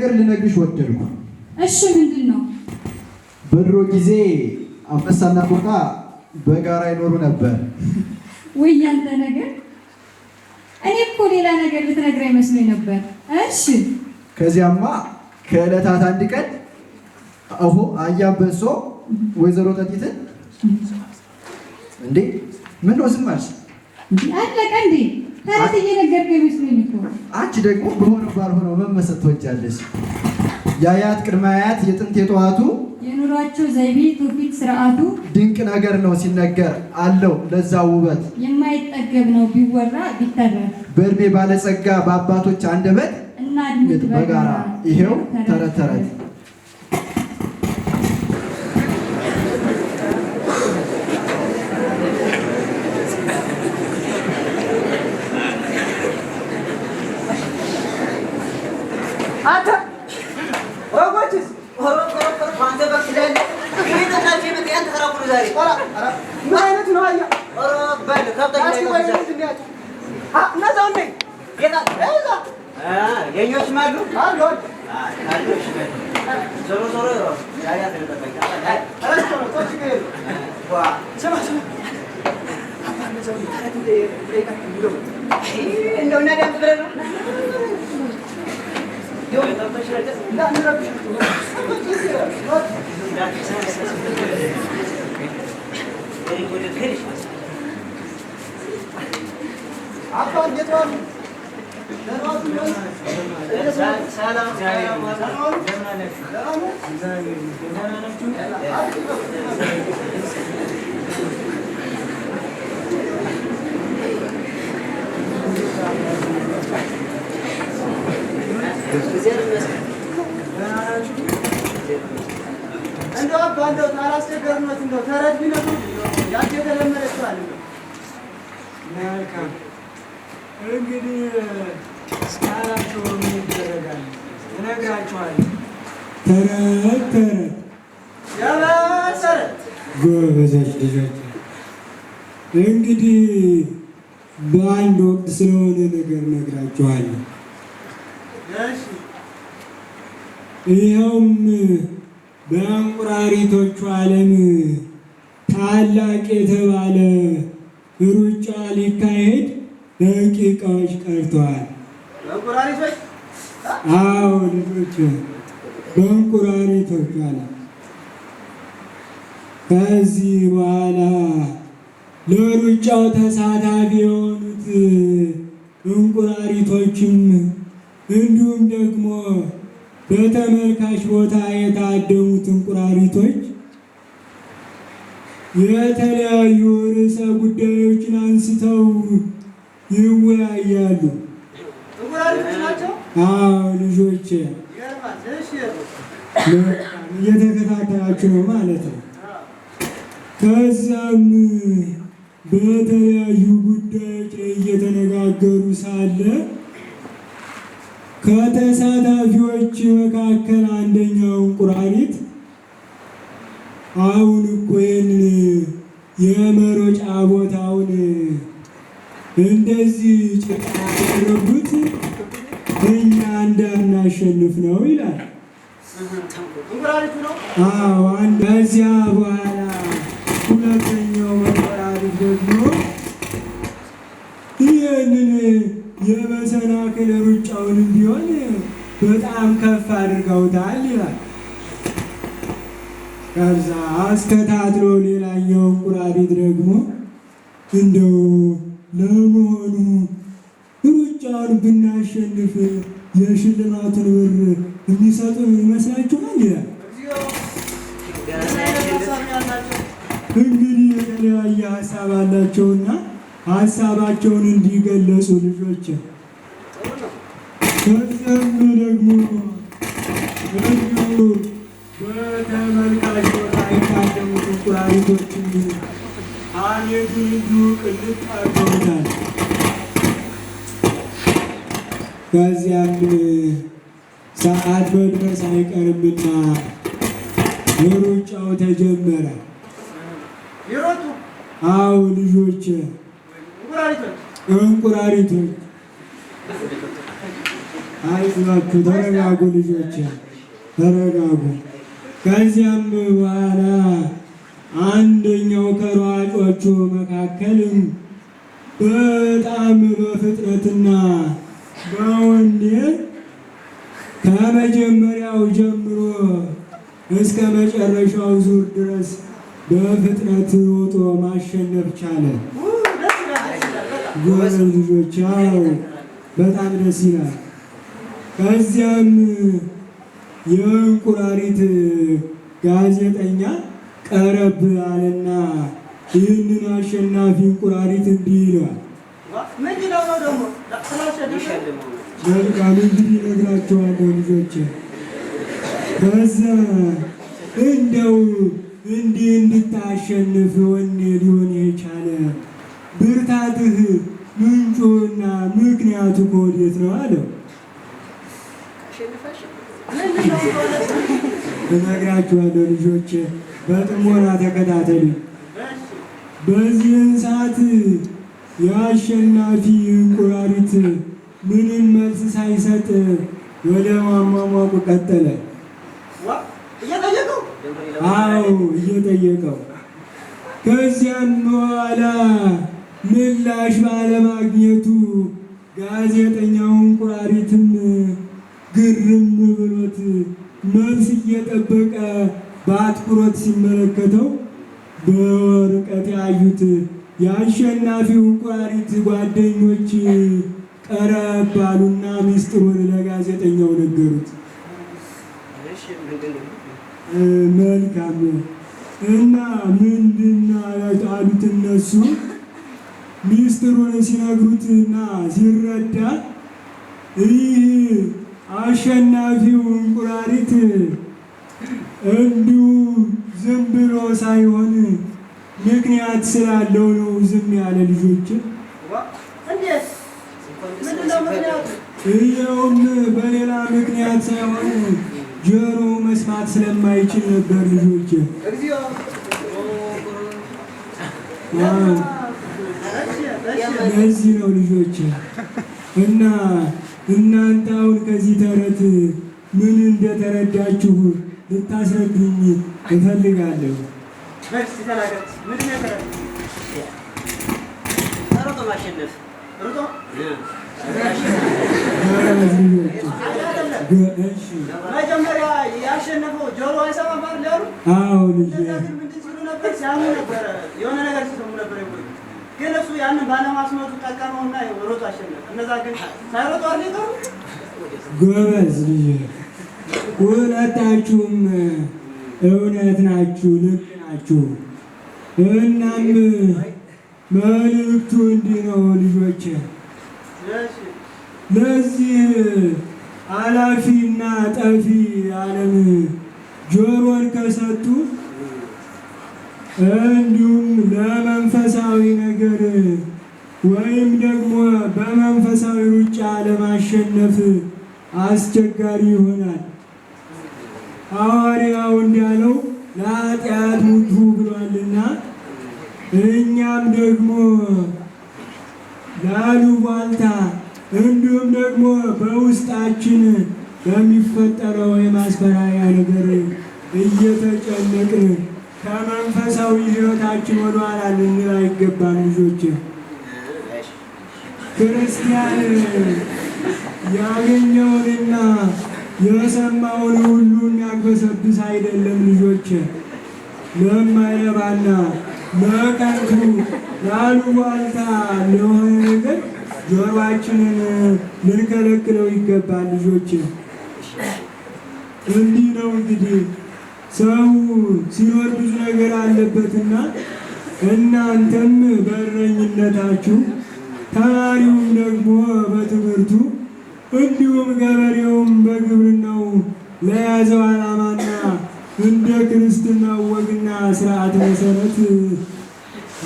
ነገር ልነግርሽ ወደድኩ። እሺ ምንድነው? በድሮ ጊዜ አንበሳና ጦጣ በጋራ ይኖሩ ነበር። ወይ ያንተ ነገር እኔ እኮ ሌላ ነገር ልትነግረኝ መስሎኝ ነበር። እሺ ከዚያማ ከዕለታት አንድ ቀን አያበሶ ወይዘሮ ጠጢትን እንዴ ምን ነው ዝም አልሽ? አለቀ እንዴ? ታሪክ እየነገርከኝ መስሎኝ እኮ። አንቺ ደግሞ በሆነው ባልሆነው መመሰጥ ትወጃለሽ። የአያት ቅድመ አያት የጥንት የጠዋቱ የኑሯቸው ዘይቤ ትውፊት ስርዓቱ ድንቅ ነገር ነው ሲነገር አለው ለዛ ውበት የማይጠገብ ነው ቢወራ ቢተረት በእድሜ ባለጸጋ በአባቶች አንደበት እና አድምጥ በጋራ ይሄው ተረት ተረት እንግዲህ በአንድ ወቅት ስለሆነ ነገር ነግራችኋለሁ። ይኸውም በእንቁራሪቶቹ ዓለም ታላቅ የተባለ ሩጫ ሊካሄድ ደቂቃዎች ቀርተዋል። አዎ ልጆች፣ በእንቁራሪቶቹ ዓለም ከዚህ በኋላ ለሩጫው ተሳታፊ የሆኑት እንቁራሪቶችም እንዲሁም ደግሞ በተመልካች ቦታ የታደሙት እንቁራሪቶች የተለያዩ ርዕሰ ጉዳዮችን አንስተው ይወያያሉ። አዎ ልጆች እየተከታተላችሁ ነው ማለት ነው። ከዛም በተለያዩ ጉዳዮች ላይ እየተነጋገሩ ሳለ ከተሳታፊዎች መካከል አንደኛው እንቁራሪት አሁን እኮ ይህንን የመሮጫ ቦታውን እንደዚህ ጭቃ ያደረጉት እኛ እንዳናሸንፍ ነው ይላል። አዎ ከዚያ በኋላ ሁለተኛው እንቁራሪት ደግሞ ይህንን የመሰናክል ሩጫውን ቢሆን በጣም ከፍ አድርገውታል ይላል። ከዛ አስከታትሎ ሌላኛው እንቁራሪት ደግሞ እንደው ለመሆኑ ሩጫውን ብናሸንፍ የሽልማቱን ብር የሚሰጡን ይመስላችኋል ይላል። እንግዲህ የተለያየ ሀሳብ አላቸውና ሀሳባቸውን እንዲገለጹ ልጆች ከዚያም ደግሞ በተመልካች ቦታ የታደሙት እንቁራሪቶችን ሀሜቱን እንዲሁ ቅልጥ አድርገውታል። ከዚያም ሰዓት መድረስ አይቀርምና ሩጫው ተጀመረ። አዎ ልጆች እንቁራሪቶች አይዟችሁ፣ ተረጋጉ ልጆች ተረጋጉ። ከዚያም በኋላ አንደኛው ከሯጮቹ መካከልም በጣም በፍጥነትና በወኔ ከመጀመሪያው ጀምሮ እስከ መጨረሻው ዙር ድረስ በፍጥነት ሮጦ ማሸነፍ ቻለ። ጎበዝ ልጆች፣ በጣም ደስ ይላል። ከዚያም የእንቁራሪት ጋዜጠኛ ቀረብ አለና ይህንን አሸናፊ እንቁራሪት እንዲህ ይለዋል። መልካም እንግዲህ እነግራቸዋለሁ ልጆች። ከዚያ እንደው እንዲህ እንድታሸንፍ ወኔ ሊሆን የቻለ ብርታትህ ምንጩና ምክንያቱ ከወዴት ነው አለው። እነግራችኋለሁ ልጆች፣ በጥሞና ተከታተሉ። በዚህን ሰዓት የአሸናፊ እንቁራሪት ምንም መልስ ሳይሰጥ ወደ ማሟሟቁ ቀጠለ። አዎ እየጠየቀው። ከዚያም በኋላ ምላሽ ባለማግኘቱ ጋዜጠኛው እንቁራሪትም ግርም ብሎት መልስ እየጠበቀ በአትኩሮት ሲመለከተው በርቀት ያዩት የአሸናፊው እንቁራሪት ጓደኞች ቀረብ አሉና ምስጢሩን ለጋዜጠኛው ነገሩት። መልካም እና ምንድን አሉት እነሱ። ምስጢሩን ሲነግሩትና ሲረዳ ይህ አሸናፊው እንቁራሪት እንዲሁ ዝም ብሎ ሳይሆን ምክንያት ስላለው ነው ዝም ያለ ልጆች። ይኸውም በሌላ ምክንያት ሳይሆን ጆሮ መስማት ስለማይችል ነበር ልጆች። ለዚህ ነው ልጆች። እና እናንተ አሁን ከዚህ ተረት ምን እንደተረዳችሁ ልታስረዱኝ እፈልጋለሁ። መጀመሪያ ያሸነፈው ጆሮ አይሰማም አይደል? አዎ ልጅ ሲያሙ ነበረ፣ የሆነ ነገር ሲሰሙ ነበር። ግን እሱ ያንን ባለማስመቱ ጠቀመውና ሮጦ አሸነፈ። እነዛ ግን ሳይሮጡ አልቀሩ። ጎበዝ ልጅ፣ ሁለታችሁም እውነት ናችሁ፣ ልክ ናችሁ። እናም መልእክቱ እንዲህ ነው ልጆች፣ ለዚህ አላፊና ጠፊ ዓለም ጆሮን ከሰጡ እንዲሁም ለመንፈሳዊ ነገር ወይም ደግሞ በመንፈሳዊ ሩጫ ለማሸነፍ አስቸጋሪ ይሆናል። ሐዋርያው እንዳለው ለኃጢአት ሙቱ ብሏልና እኛም ደግሞ ላሉባልታ እንዲሁም ደግሞ በውስጣችን በሚፈጠረው የማስፈራሪያ ነገር እየተጨነቅን ከመንፈሳዊ ሕይወታችን ወደኋላ ልንል አይገባም ልጆች። ክርስቲያን ያገኘውንና የሰማውን ሁሉ የሚያግበሰብስ አይደለም ልጆች። ለማይረባና ለከንቱ ላሉባልታ ለሆነ ነገር ጆሮአችንን ልንከለክለው ይገባል ልጆች። እንዲህ ነው እንግዲህ ሰው ሲኖር ብዙ ነገር አለበትና እናንተም በእረኝነታችሁ፣ ተማሪውም ደግሞ በትምህርቱ፣ እንዲሁም ገበሬውም በግብርናው ለያዘው ዓላማና እንደ ክርስትናው ወግና ስርዓት መሰረት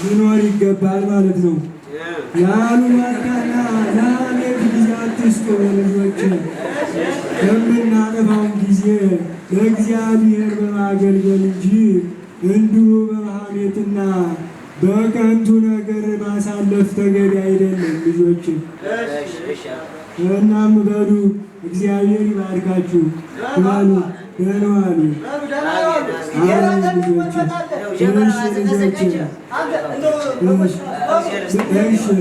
ሊኖር ይገባል ማለት ነው። ለአሉባልታና ለሐሜት ጊዜ አትስጡ ልጆች። የምናጠፋውን ጊዜ ለእግዚአብሔር በማገልገል እንጂ እንዲሁ በሐሜትና በከንቱ ነገር ማሳለፍ ተገቢ አይደለም ልጆች። እናም በሉ እግዚአብሔር ይባርካችሁ። በሉ ደህና ዋሉ።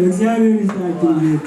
እግዚአብሔር ይስጣችሁ ልጆች